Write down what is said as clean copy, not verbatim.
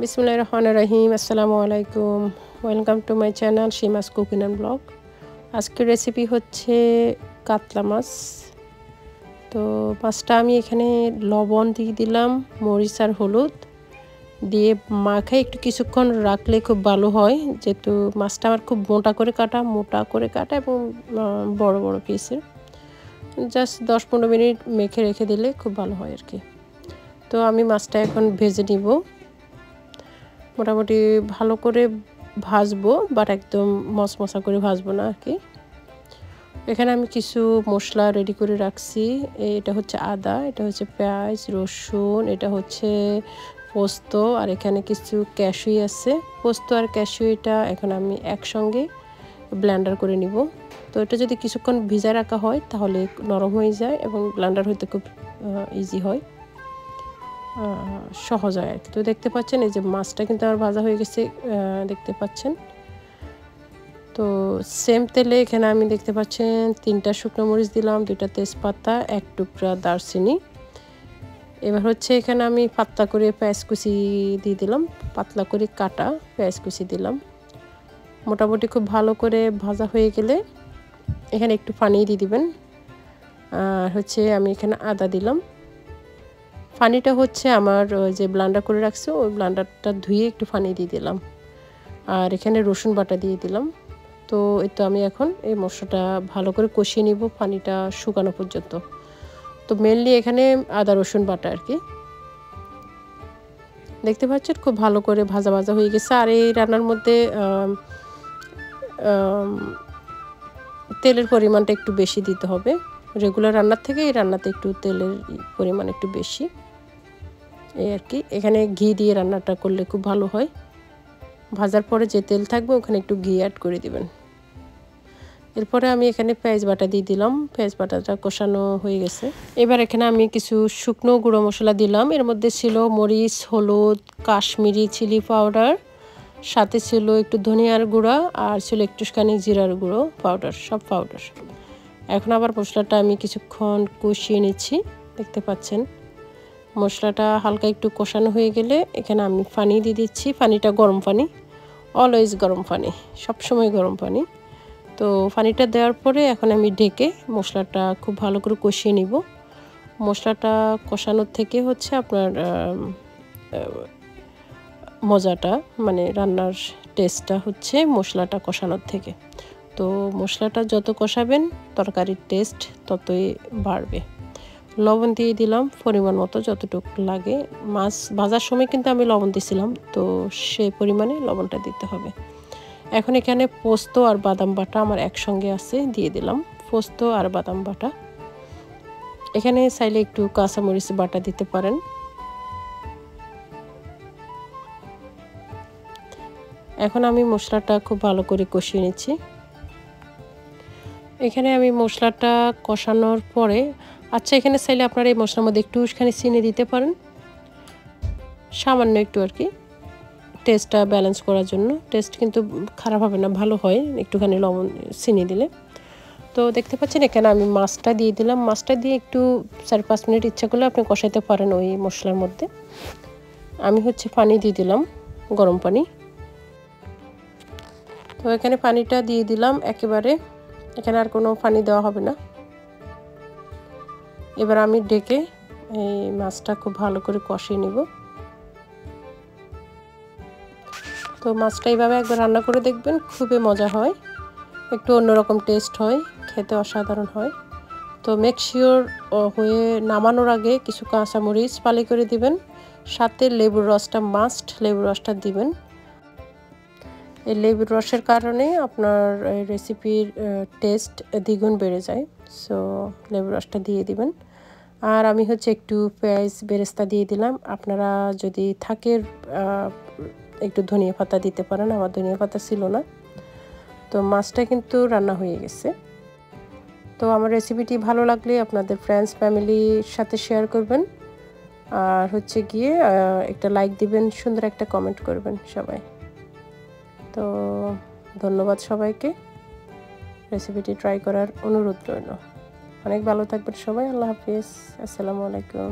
बिस्मिल्लाहिर्रहमानिर्रहीम अस्सलामु आलाइकुम welcome to my channel Seema's cooking and blog. আজকের রেসিপি হচ্ছে কাতলা মাছ। তো মাছটা আমি এখানে লবণ দিয়ে দিলাম, মরিচ আর হলুদ দিয়ে মাখাই একটু কিছুক্ষণ রাখলে খুব ভালো হয়, যেহেতু মাছটা আমার খুব মোটা করে কাটা এবং বড় বড় পিসের। জাস্ট 10-15 মিনিট মেখে রেখে দিলে খুব ভালো হয় আর কি। তো আমি মাছটা এখন ভেজে নিব, মোটামুটি ভালো করে ভাজবো, বাট একদম মশমশা করে ভাজবো না আর কি। এখানে আমি কিছু মশলা রেডি করে রাখছি। এটা হচ্ছে আদা, এটা হচ্ছে পেঁয়াজ, রসুন, এটা হচ্ছে পোস্ত, আর এখানে কিছু ক্যাশুই আছে। পোস্ত আর ক্যাশু এটা এখন আমি একসঙ্গে ব্লেন্ডার করে নিব। তো এটা যদি কিছুক্ষণ ভিজা রাখা হয় তাহলে নরম হয়ে যায় এবং ব্লেন্ডার হইতে খুব ইজি হয়, সহজ হয় আর কি। তো দেখতে পাচ্ছেন এই যে মাছটা কিন্তু আমার ভাজা হয়ে গেছে, দেখতে পাচ্ছেন। তো সেম তেলে এখানে আমি দেখতে পাচ্ছেন 3টা শুকনো মরিচ দিলাম, 2টা তেজপাতা, 1 টুকরা দারচিনি। এবার হচ্ছে এখানে আমি পাতলা করে পেঁয়াজ কুচি দিয়ে দিলাম, পাতলা করে কাটা পেঁয়াজ কুচি দিলাম। মোটামুটি খুব ভালো করে ভাজা হয়ে গেলে এখানে একটু পানি দিয়ে দিবেন। আর হচ্ছে আমি এখানে আদা দিলাম। পানিটা হচ্ছে আমার যে ব্লেন্ডার করে রাখছি ওই ব্লেন্ডারটা ধুয়ে একটু পানি দিয়ে দিলাম। আর এখানে রসুন বাটা দিয়ে দিলাম। তো এই তো আমি এখন এই মশলাটা ভালো করে কষিয়ে নিব পানিটা শুকানো পর্যন্ত। তো মেনলি এখানে আদা রসুন বাটা আর কি। দেখতে পাচ্ছেন খুব ভালো করে ভাজা ভাজা হয়ে গেছে। আর এই রান্নার মধ্যে তেলের পরিমাণটা একটু বেশি দিতে হবে। রেগুলার রান্নার থেকে এই রান্নাতে একটু তেলের পরিমাণ একটু বেশি, এই আর কি। এখানে ঘি দিয়ে রান্নাটা করলে খুব ভালো হয়। ভাজার পরে যে তেল থাকবে ওখানে একটু ঘি অ্যাড করে দিবেন। এরপরে আমি এখানে পেঁয়াজ বাটা দিয়ে দিলাম, পেঁয়াজ বাটাটা কষানো হয়ে গেছে। এবার এখানে আমি কিছু শুকনো গুঁড়ো মশলা দিলাম। এর মধ্যে ছিল মরিচ, হলুদ, কাশ্মীরি চিলি পাউডার, সাথে ছিল একটু ধনিয়ার গুঁড়া, আর ছিল একটুখানি জিরার গুঁড়ো পাউডার, সব পাউডার। এখন আবার মশলাটা আমি কিছুক্ষণ কষিয়ে নিচ্ছি। দেখতে পাচ্ছেন মশলাটা হালকা একটু কষানো হয়ে গেলে এখানে আমি পানি দিয়ে দিচ্ছি। পানিটা গরম পানি, অলওয়েজ গরম পানি, সবসময় গরম পানি। তো পানিটা দেওয়ার পরে এখন আমি ঢেকে মশলাটা খুব ভালো করে কষিয়ে নিব। মশলাটা কষানোর থেকে হচ্ছে আপনার মজাটা, মানে রান্নার টেস্টটা হচ্ছে মশলাটা কষানোর থেকে। তো মশলাটা যত কষাবেন তরকারির টেস্ট ততই বাড়বে। লবণ দিয়ে দিলাম পরিমাণ মতো, যতটুকু লাগে। মাছ ভাজার সময় কিন্তু আমি লবণ দিয়েছিলাম, তো সেই পরিমাণে লবণটা দিতে হবে। এখন এখানে পোস্ত আর বাদাম বাটা আমার একসঙ্গে আছে, দিয়ে দিলাম পোস্ত আর বাদাম বাটা। এখানে চাইলে একটু কাঁচামরিচ বাটা দিতে পারেন। এখন আমি মশলাটা খুব ভালো করে কষিয়ে নিচ্ছি। এখানে আমি মশলাটা কষানোর পরে, আচ্ছা এখানে চাইলে আপনারা এই মশলার মধ্যে একটুখানি চিনি দিতে পারেন, সামান্য একটু আর কি, টেস্টটা ব্যালেন্স করার জন্য। টেস্ট কিন্তু খারাপ হবে না, ভালো হয় একটুখানি লবণ চিনি দিলে। তো দেখতে পাচ্ছেন এখানে আমি মাছটা দিয়ে দিলাম। মাছটা দিয়ে একটু 4-5 মিনিট ইচ্ছা করলে আপনি কষাইতে পারেন ওই মশলার মধ্যে। আমি হচ্ছে পানি দিয়ে দিলাম, গরম পানি। তো এখানে পানিটা দিয়ে দিলাম একেবারে, এখানে আর কোনো পানি দেওয়া হবে না। এবার আমি ঢেকে এই মাছটা খুব ভালো করে কষিয়ে নিব। তো মাছটা এইভাবে একবার রান্না করে দেখবেন, খুবই মজা হয়, একটু অন্যরকম টেস্ট হয়, খেতে অসাধারণ হয়। তো মেক শিওর হয়ে নামানোর আগে কিছু কাঁচামরিচ ফালি করে দিবেন, সাথে লেবুর রসটা মাস্ট, লেবুর রসটা দিবেন। এই লেবুর রসের কারণে আপনার রেসিপির টেস্ট দ্বিগুণ বেড়ে যায়। সো লেবুর রসটা দিয়ে দিবেন। আর আমি হচ্ছে একটু পেঁয়াজ বেরেস্তা দিয়ে দিলাম। আপনারা যদি থাকে একটু ধনিয়া পাতা দিতে পারেন, আমার ধনিয়া পাতা ছিল না। তো মাছটা কিন্তু রান্না হয়ে গেছে। তো আমার রেসিপিটি ভালো লাগলে আপনাদের ফ্রেন্ডস ফ্যামিলির সাথে শেয়ার করবেন, আর হচ্ছে গিয়ে একটা লাইক দিবেন, সুন্দর একটা কমেন্ট করবেন সবাই। তো ধন্যবাদ সবাইকে, রেসিপিটি ট্রাই করার অনুরোধ রইল। অনেক ভালো থাকবেন সবাই। আল্লাহ হাফিজ, আসসালামু আলাইকুম।